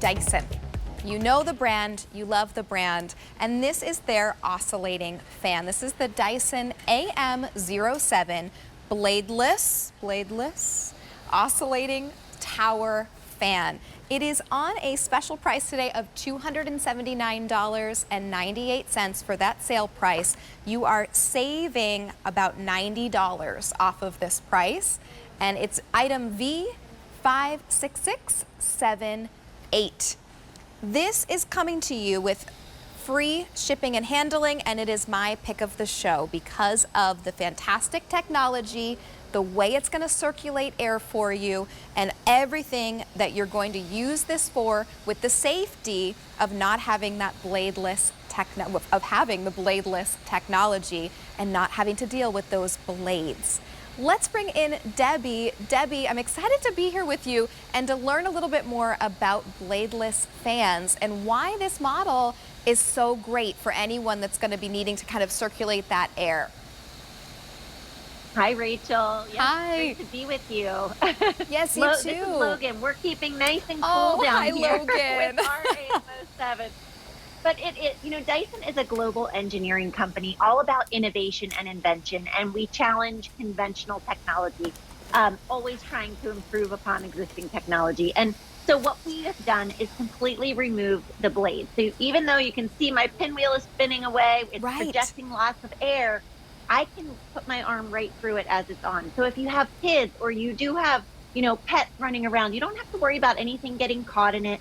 Dyson. You know the brand, you love the brand, and this is their oscillating fan. This is the Dyson AM07 Bladeless Oscillating Tower Fan. It is on a special price today of $279.98 for that sale price. You are saving about $90 off of this price, and it's item V56678. This is coming to you with free shipping and handling, and it is my pick of the show because of the fantastic technology, the way it's going to circulate air for you, and everything that you're going to use this for, with the safety of not having that bladeless having the bladeless technology and not having to deal with those blades. Let's bring in Debbie. Debbie, I'm excited to be here with you and to learn a little bit more about bladeless fans and why this model is so great for anyone that's going to be needing to kind of circulate that air. Hi, Rachel. Yes, hi. Great to be with you. Yes, you too. This is Logan. We're keeping nice and cool down hi, here Logan. with our AM07. But you know, Dyson is a global engineering company all about innovation and invention, and we challenge conventional technology, always trying to improve upon existing technology. And so what we have done is completely remove the blade. So even though you can see my pinwheel is spinning away, it's projecting lots of air, I can put my arm right through it as it's on. So if you have kids or you do have, you know, pets running around, you don't have to worry about anything getting caught in it.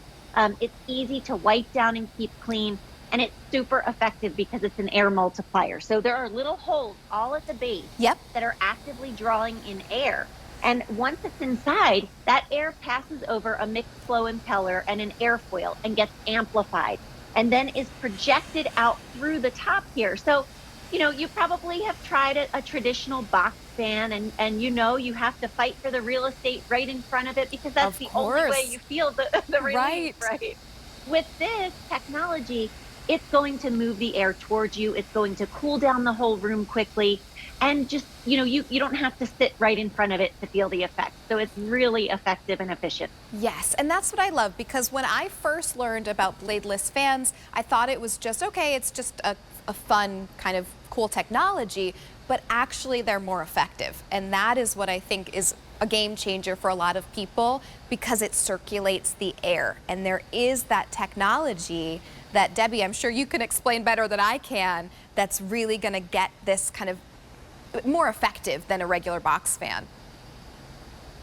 It's easy to wipe down and keep clean, and it's super effective because it's an air multiplier. So there are little holes all at the base that are actively drawing in air. And once it's inside, that air passes over a mixed flow impeller and an airfoil and gets amplified and then is projected out through the top here. So, you know, you probably have tried a traditional box fan, and you know you have to fight for the real estate right in front of it because that's the only way you feel the relief, right? With this technology, it's going to move the air towards you. It's going to cool down the whole room quickly. And just, you know, you don't have to sit right in front of it to feel the effect. So it's really effective and efficient. Yes, and that's what I love, because when I first learned about bladeless fans, I thought it was just, okay, it's just a fun kind of cool technology, but actually they're more effective. And that is what I think is a game changer for a lot of people, because it circulates the air. And there is that technology that, Debbie, I'm sure you can explain better than I can, that's really going to get this kind of more effective than a regular box fan.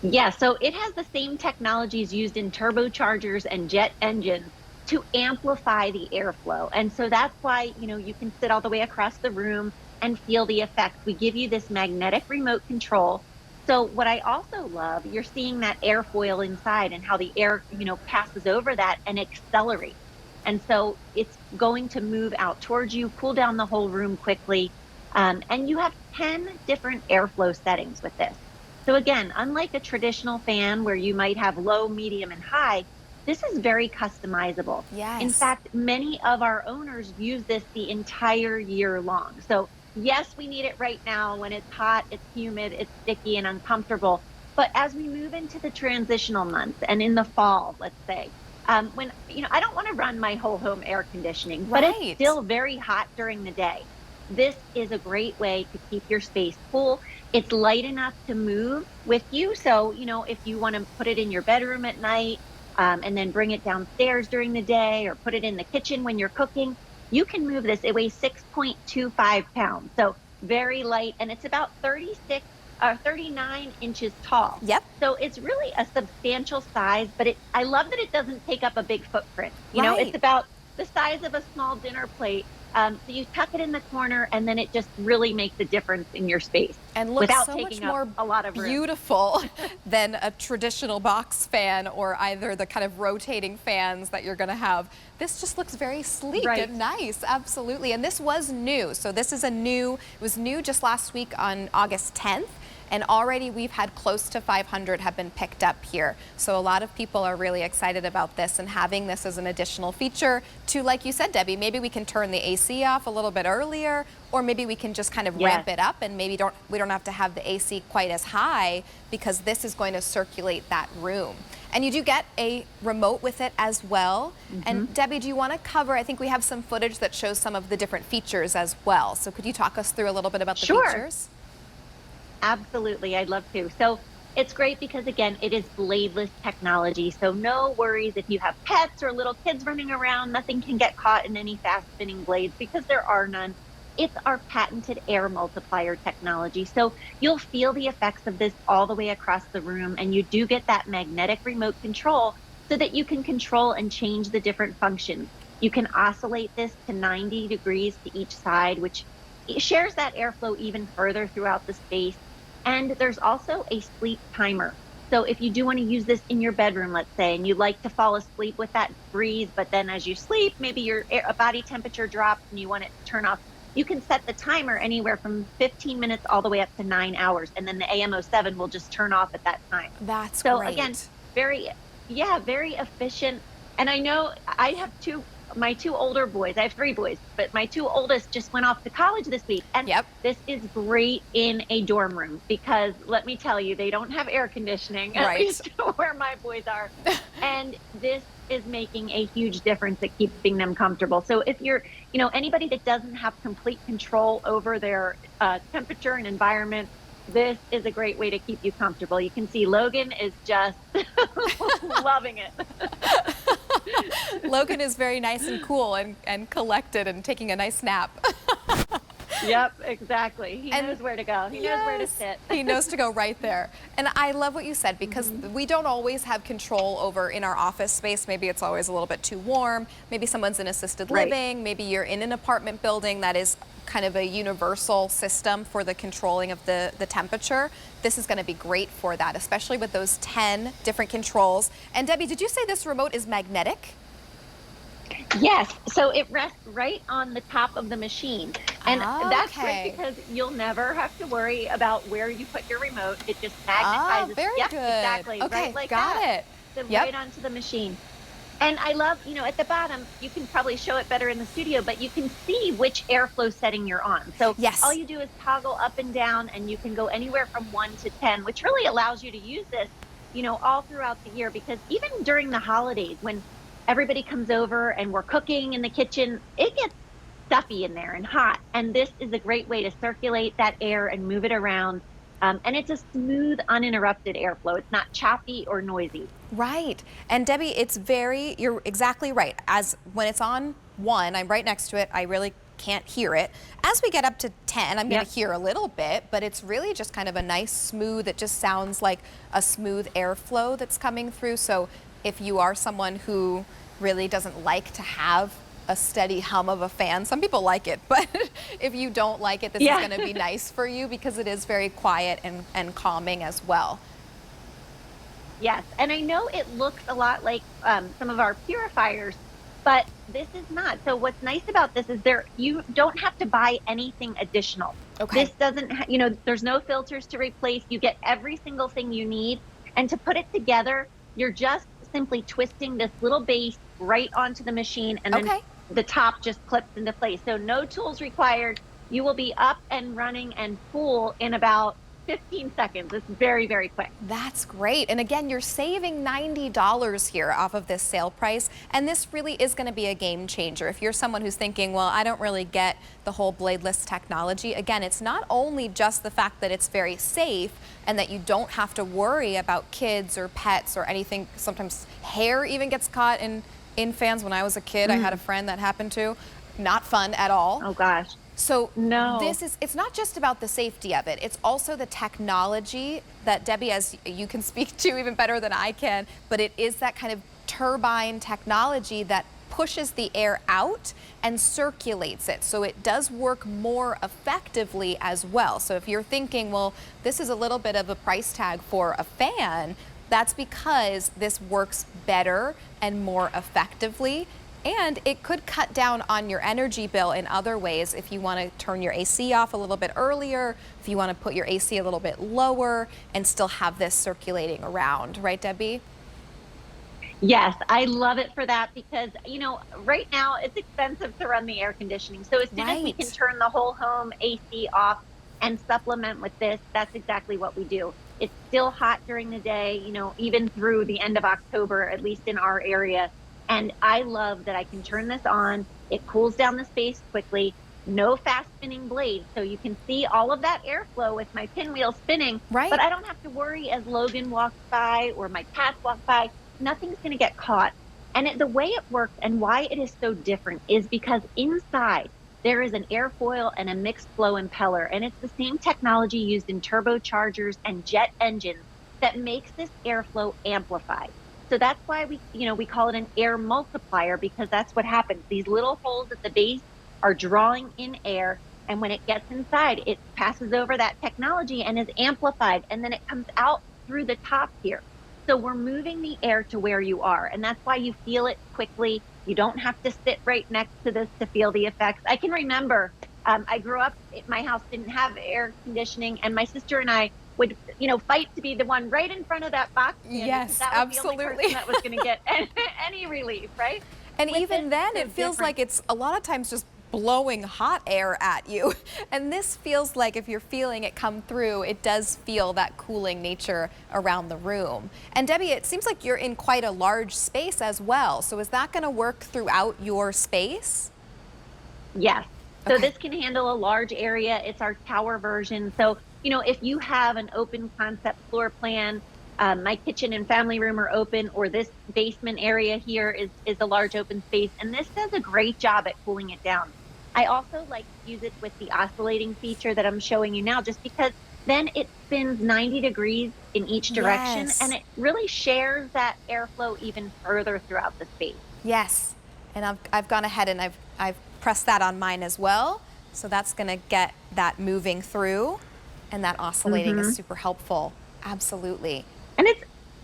Yeah, so it has the same technologies used in turbochargers and jet engines to amplify the airflow. And so that's why, you know, you can sit all the way across the room and feel the effect. We give you this magnetic remote control. So what I also love, you're seeing that airfoil inside and how the air, you know, passes over that and accelerates. And so it's going to move out towards you, cool down the whole room quickly. And you have 10 different airflow settings with this. So again, unlike a traditional fan where you might have low, medium, and high, this is very customizable. Yes. In fact, many of our owners use this the entire year long. So yes, we need it right now when it's hot, it's humid, it's sticky and uncomfortable. But as we move into the transitional months and in the fall, let's say, when, you know, I don't want to run my whole home air conditioning, but it's still very hot during the day. This is a great way to keep your space cool. It's light enough to move with you. So, you know, if you want to put it in your bedroom at night, and then bring it downstairs during the day, or put it in the kitchen when you're cooking, you can move this. It weighs 6.25 pounds, so very light, and it's about 39 inches tall. So it's really a substantial size, but I love that it doesn't take up a big footprint. You know, it's about the size of a small dinner plate. So you tuck it in the corner, and then it just really makes a difference in your space. And looks without so taking much more up a lot of room. Beautiful than a traditional box fan, or either the kind of rotating fans that you're going to have. This just looks very sleek and nice. Absolutely. And this was new. So this is it was new just last week on August 10th. And already we've had close to 500 have been picked up here. So a lot of people are really excited about this and having this as an additional feature to, like you said, Debbie, maybe we can turn the AC off a little bit earlier, or maybe we can just kind of ramp it up, and maybe we don't have to have the AC quite as high, because this is going to circulate that room. And you do get a remote with it as well. And Debbie, do you want to cover, I think we have some footage that shows some of the different features as well. So could you talk us through a little bit about the features? Absolutely, I'd love to. So it's great because, again, it is bladeless technology. So no worries if you have pets or little kids running around, nothing can get caught in any fast spinning blades because there are none. It's our patented Air Multiplier technology. So you'll feel the effects of this all the way across the room, and you do get that magnetic remote control so that you can control and change the different functions. You can oscillate this to 90 degrees to each side, which shares that airflow even further throughout the space. And there's also a sleep timer. So if you do want to use this in your bedroom, let's say, and you like to fall asleep with that breeze, but then as you sleep, maybe your body temperature drops and you want it to turn off, you can set the timer anywhere from 15 minutes all the way up to 9 hours. And then the AM07 will just turn off at that time. That's so great. Again, very efficient. And I know I have my two older boys. I have 3 boys, but my 2 oldest just went off to college this week. And this is great in a dorm room because let me tell you, they don't have air conditioning, at least where my boys are. And this is making a huge difference at keeping them comfortable. So if you're, anybody that doesn't have complete control over their temperature and environment, this is a great way to keep you comfortable. You can see Logan is just loving it. Logan is very nice and cool and collected and taking a nice nap. Yep, exactly. He knows where to go. He knows where to sit. He knows to go right there. And I love what you said because we don't always have control over in our office space. Maybe it's always a little bit too warm. Maybe someone's in assisted living. Maybe you're in an apartment building that is kind of a universal system for the controlling of the temperature. This is going to be great for that, especially with those 10 different controls. And Debbie, did you say this remote is magnetic? Yes, so it rests right on the top of the machine. And that's great because you'll never have to worry about where you put your remote. It just magnetizes. Very good. Exactly. Okay, right like got that. it. So right onto the machine. And I love, at the bottom, you can probably show it better in the studio, but you can see which airflow setting you're on. So all you do is toggle up and down, and you can go anywhere from 1 to 10, which really allows you to use this, all throughout the year. Because even during the holidays, when everybody comes over and we're cooking in the kitchen, it gets stuffy in there and hot. And this is a great way to circulate that air and move it around. And it's a smooth, uninterrupted airflow. It's not choppy or noisy. Right. And Debbie, you're exactly right. As when it's on 1, I'm right next to it. I really can't hear it. As we get up to 10, I'm going to hear a little bit, but it's really just kind of a nice smooth, it just sounds like a smooth airflow that's coming through. So if you are someone who really doesn't like to have a steady hum of a fan, some people like it, but if you don't like it, this is going to be nice for you because it is very quiet and calming as well. Yes, and I know it looks a lot like some of our purifiers, but this is not. So what's nice about this is you don't have to buy anything additional. This doesn't, there's no filters to replace. You get every single thing you need, and to put it together, you're just simply twisting this little base right onto the machine, and then the top just clips into place. So no tools required. You will be up and running and full in about 15 seconds. It's very, very quick. That's great. And again, you're saving $90 here off of this sale price. And this really is going to be a game changer. If you're someone who's thinking, well, I don't really get the whole bladeless technology. Again, it's not only just the fact that it's very safe and that you don't have to worry about kids or pets or anything. Sometimes hair even gets caught in fans. When I was a kid, I had a friend that happened to. Not fun at all. Oh, gosh. So it's not just about the safety of it, it's also the technology that Debbie, as you can speak to even better than I can, but it is that kind of turbine technology that pushes the air out and circulates it. So it does work more effectively as well. So if you're thinking, well, this is a little bit of a price tag for a fan, that's because this works better and more effectively. And it could cut down on your energy bill in other ways if you want to turn your AC off a little bit earlier, if you want to put your AC a little bit lower and still have this circulating around. Right, Debbie? Yes, I love it for that because, right now it's expensive to run the air conditioning. So as soon as we can turn the whole home AC off and supplement with this, that's exactly what we do. It's still hot during the day, even through the end of October, at least in our area. And I love that I can turn this on. It cools down the space quickly, no fast spinning blades. So you can see all of that airflow with my pinwheel spinning, but Right. I don't have to worry as Logan walks by or my cats walk by. Nothing's going to get caught. And the way it works and why it is so different is because inside there is an airfoil and a mixed flow impeller, and it's the same technology used in turbochargers and jet engines that makes this airflow amplified. So that's why we call it an air multiplier, because that's what happens. These little holes at the base are drawing in air, and when it gets inside, it passes over that technology and is amplified, and then it comes out through the top here. So we're moving the air to where you are, and that's why you feel it quickly. You don't have to sit right next to this to feel the effects. I can remember I grew up, my house didn't have air conditioning, and my sister and I would, fight to be the one right in front of that box fan, because Yes, that was the only person absolutely. that was going to get any relief, right? And With this, even then, it's it so feels different. like it's a lot of times just blowing hot air at you. And this feels like if you're feeling it come through, it does feel that cooling nature around the room. And Debbie, it seems like you're in quite a large space as well. So is that going to work throughout your space? Yes. So Okay. this can handle a large area. It's our tower version. So, if you have an open concept floor plan, my kitchen and family room are open, or this basement area here is a large open space. And this does a great job at cooling it down. I also like to use it with the oscillating feature that I'm showing you now, just because then it spins 90 degrees in each direction, and Yes. it really shares that airflow even further throughout the space. Yes. And I've gone ahead and I've pressed that on mine as well. So that's going to get that moving through, and that oscillating is Hmm. super helpful. Absolutely. And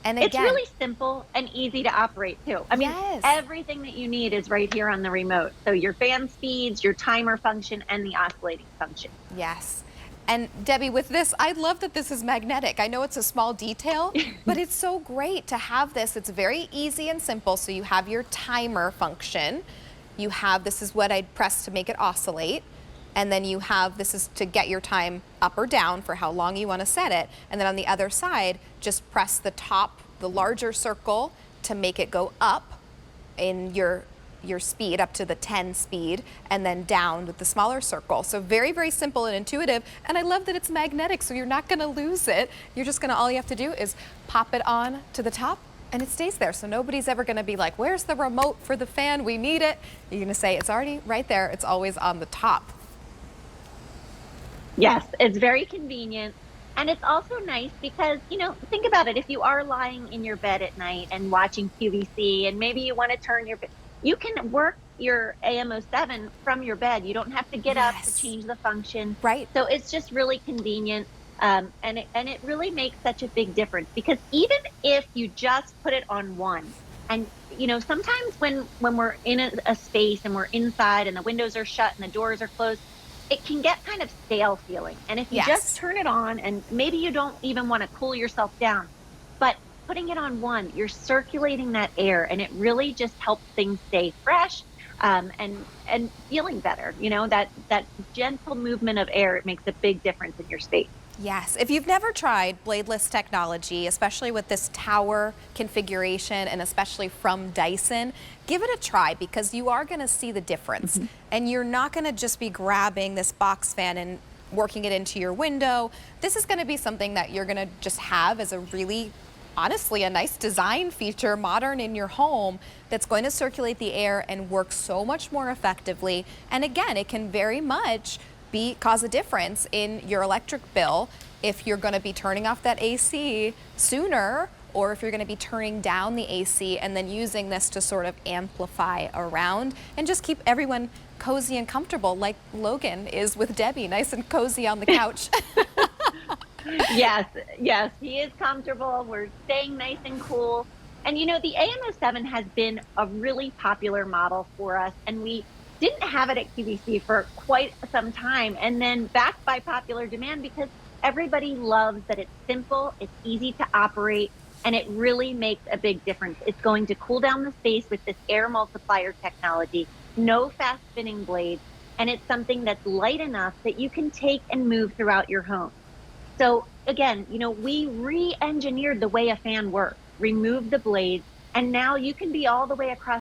And it's again, really simple and easy to operate too. I mean, yes. everything that you need is right here on the remote. So your fan speeds, your timer function, and the oscillating function. Yes. And Debbie, with this, I love that this is magnetic. I know it's a small detail, but it's so great to have this. It's very easy and simple. So you have your timer function. You have, this is what I'd press to make it oscillate. And then you have, this is to get your time up or down for how long you want to set it. And then on the other side, just press the top, the larger circle to make it go up in your speed up to the 10 speed, and then down with the smaller circle. So very, very simple and intuitive. And I love that it's magnetic, so you're not gonna lose it. You're just gonna, all you have to do is pop it on to the top and it stays there. So nobody's ever gonna be like, where's the remote for the fan? We need it. You're gonna say, it's already right there. It's always on the top. Yes, it's very convenient. And it's also nice because, think about it. If you are lying in your bed at night and watching QVC, and maybe you want to turn you can work your AM07 from your bed. You don't have to get up to Yes. change the function. Right. So it's just really convenient. And it really makes such a big difference, because even if you just put it on one, and sometimes when we're in a space and we're inside and the windows are shut and the doors are closed, it can get kind of stale feeling. And if you just Yes. turn it on, and maybe you don't even want to cool yourself down, but putting it on one, you're circulating that air, and it really just helps things stay fresh, and feeling better. That gentle movement of air, it makes a big difference in your space. Yes, if you've never tried bladeless technology, especially with this tower configuration and especially from Dyson, give it a try, because you are going to see the difference. And you're not going to just be grabbing this box fan and working it into your window. This is going to be something that you're going to just have as a really, honestly, a nice design feature, modern in your home, that's going to circulate the air and work so much more effectively. And again, it can very much cause a difference in your electric bill if you're going to be turning off that AC sooner, or if you're going to be turning down the AC and then using this to sort of amplify around and just keep everyone cozy and comfortable, like Logan is with Debbie, nice and cozy on the couch. Yes, yes, he is comfortable. We're staying nice and cool. And the AM07 has been a really popular model for us, and we didn't have it at QVC for quite some time, and then backed by popular demand, because everybody loves that it's simple, it's easy to operate, and it really makes a big difference. It's going to cool down the space with this air multiplier technology, no fast spinning blades, and it's something that's light enough that you can take and move throughout your home. So again, we re-engineered the way a fan works, removed the blades, and now you can be all the way across